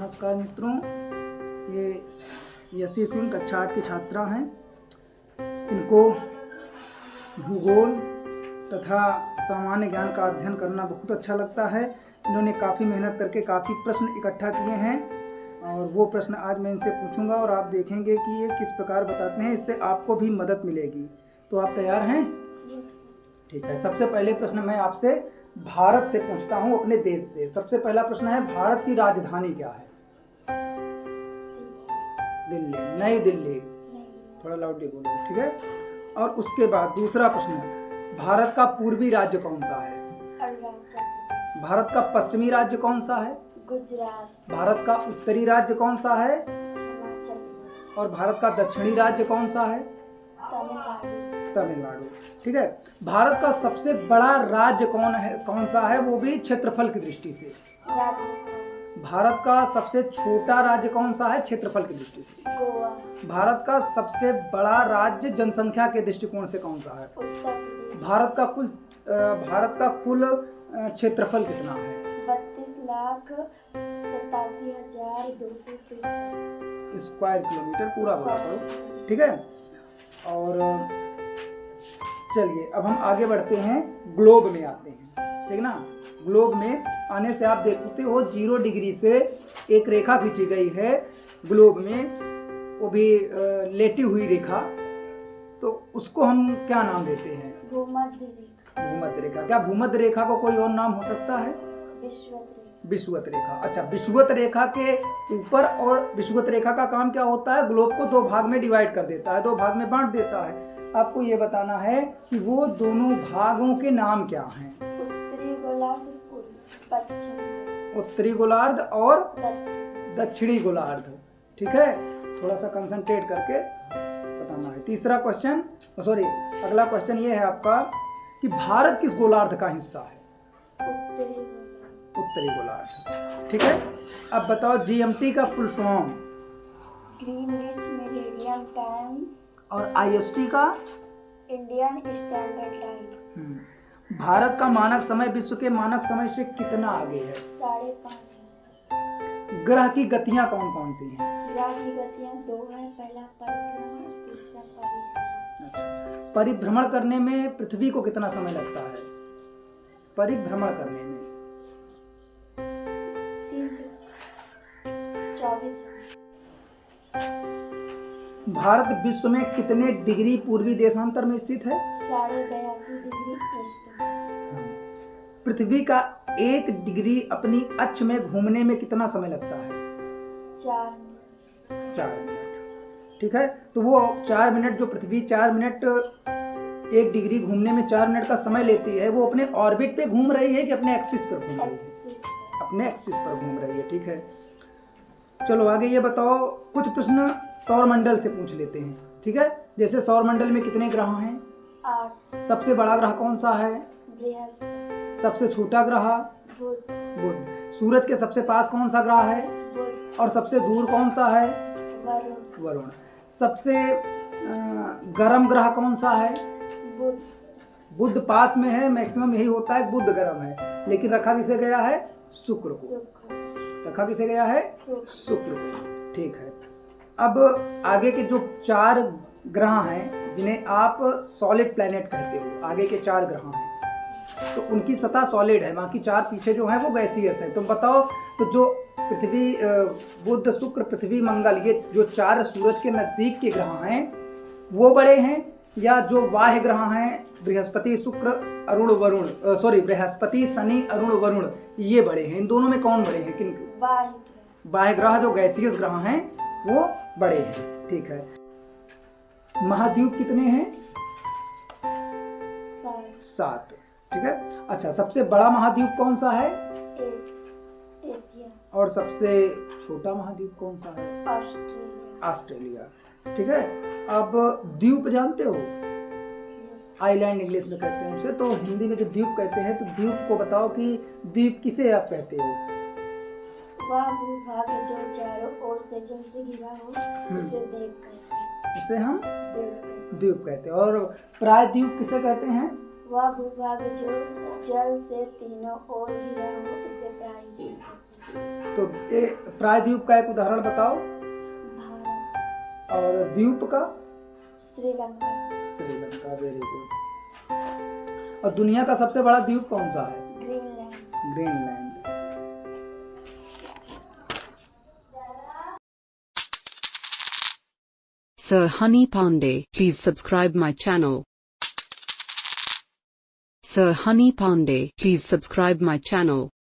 नमस्कार मित्रों, ये यशी सिंह कक्षा 8 की छात्रा हैं। इनको भूगोल तथा सामान्य ज्ञान का अध्ययन करना बहुत अच्छा लगता है। इन्होंने काफ़ी मेहनत करके काफ़ी प्रश्न इकट्ठा किए हैं और वो प्रश्न आज मैं इनसे पूछूंगा और आप देखेंगे कि ये किस प्रकार बताते हैं। इससे आपको भी मदद मिलेगी। तो आप तैयार हैं? ठीक है। सबसे पहले प्रश्न मैं आपसे भारत से पूछता हूँ, अपने देश से। सबसे पहला प्रश्न है, भारत की राजधानी क्या है? दिल्ली, नई दिल्ली। थोड़ा लाउडली बोलो, ठीक है। और उसके बाद दूसरा प्रश्न है, भारत का पूर्वी राज्य कौन सा है? भारत का पश्चिमी राज्य कौन सा है? गुजरात। भारत का उत्तरी राज्य कौन सा है? और भारत का दक्षिणी राज्य कौन सा है? तमिलनाडु। ठीक है। भारत का सबसे बड़ा राज्य कौन सा है, वो भी क्षेत्रफल की दृष्टि से? भारत का सबसे छोटा राज्य कौन सा है क्षेत्रफल की दृष्टि से? गोवा। भारत का सबसे बड़ा राज्य जनसंख्या के दृष्टिकोण से कौन सा है? भारत का कुल क्षेत्रफल कितना है? 32,87,230 स्क्वायर किलोमीटर। पूरा बोला करो, ठीक है। और चलिए अब हम आगे बढ़ते हैं, ग्लोब में आते हैं, ठीक ना। ग्लोब में आने से आप देखते हो 0 डिग्री से एक रेखा खींची गई है ग्लोब में, वो भी लेटी हुई रेखा। तो उसको हम क्या नाम देते हैं? भूमध्य रेखा। भूमध्य रेखा। क्या भूमध्य रेखा को कोई और नाम हो सकता है? विषुवत रेखा। अच्छा, विषुवत रेखा के ऊपर, और विषुवत रेखा का काम क्या होता है? ग्लोब को 2 भाग में डिवाइड कर देता है, 2 भाग में बांट देता है। आपको ये बताना है कि वो दोनों भागों के नाम क्या हैं? उत्तरी गोलार्ध और दक्षिणी गोलार्ध। ठीक है, थोड़ा सा कंसंट्रेट करके बताना है। तीसरा क्वेश्चन, अगला क्वेश्चन ये है आपका कि भारत किस गोलार्ध का हिस्सा है? उत्तरी गोलार्ध। ठीक है। अब बताओ जीएमटी का full form? Greenwich meridian time. और आईएसटी का? Indian standard time. भारत का मानक समय विश्व के मानक समय से कितना आगे है? 5.5। ग्रह की गतियां कौन कौन सी हैं? ग्रह की गतियां 2 हैं, पहला परिभ्रमण, दूसरा परिभ्रमण। परिभ्रमण करने में पृथ्वी को कितना समय लगता है? परिभ्रमण करने में 3 से 24। भारत विश्व में कितने डिग्री पूर्वी देशांतर में स्थित है? 82.5 डिग्री ईस्ट। पृथ्वी का 1 डिग्री अपनी अक्ष में घूमने में कितना समय लगता है? 4 मिनट। ठीक है। तो वो 4 मिनट, जो पृथ्वी 4 मिनट 1 डिग्री घूमने में 4 मिनट का समय लेती है, वो अपने ऑर्बिट पे घूम रही है कि अपने एक्सिस पर घूम रही है? अपने एक्सिस पर घूम रही है। ठीक है। चलो आगे ये बताओ, कुछ प्रश्न सौरमंडल से पूछ लेते हैं, ठीक है। जैसे सौरमंडल में कितने ग्रह हैं? 8। सबसे बड़ा ग्रह कौन सा है? बृहस्पति। सबसे छोटा ग्रह? बुध। सूरज के सबसे पास कौन सा ग्रह है? बुध। और सबसे दूर कौन सा है? वरुण। सबसे गर्म ग्रह कौन सा है? बुध। बुध पास में है, मैक्सिमम यही होता है, बुध गर्म है, लेकिन रखा किसे गया है? शुक्र को। रखा किसे गया है? शुक्र को। ठीक है। अब आगे के जो 4 ग्रह हैं, जिन्हें आप सॉलिड प्लैनेट कहते हो, आगे के 4 ग्रह हैं, तो उनकी सतह सॉलिड है, बाकी 4 पीछे जो हैं वो गैसियस है। तुम बताओ, तो जो पृथ्वी, बुध, शुक्र, पृथ्वी, मंगल, ये जो 4 सूरज के नजदीक के ग्रह हैं वो बड़े हैं, या जो बाह्य ग्रह हैं बृहस्पति, शुक्र, अरुण, वरुण, बृहस्पति, शनि, अरुण, वरुण, ये बड़े हैं? इन दोनों में कौन बड़े हैं? किन? बाह्य ग्रह, जो गैसियस ग्रह हैं वो बड़े हैं। ठीक है। महाद्वीप कितने हैं? 7। ठीक है। अच्छा, सबसे बड़ा महाद्वीप कौन सा है? एशिया। और सबसे छोटा महाद्वीप कौन सा है? ऑस्ट्रेलिया। ठीक है। अब द्वीप जानते हो? आइलैंड इंग्लिश में कहते हैं उसे, तो हिंदी में जो द्वीप कहते हैं, तो द्वीप को बताओ कि द्वीप किसे आप कहते हो? वह भूभाग जो चारों ओर से जल से घिरा हो, उसे द्वीप कहते हैं। उसे हम द्वीप कहते हैं। और प्रायद्वीप किसे कहते हैं? वह भूभाग जो जल से तीनों ओर घिरा हो, उसे प्रायद्वीप कहते हैं। तो ये प्रायद्वीप का एक उदाहरण बताओ। भारत। और द्वीप का? श्रीलंका। Sri Lanka, very good. और दुनिया का सबसे बड़ा द्वीप कौन सा है? Greenland. Greenland. Sir Honey Pandey, please subscribe my channel. Sir Honey Pandey, please subscribe my channel.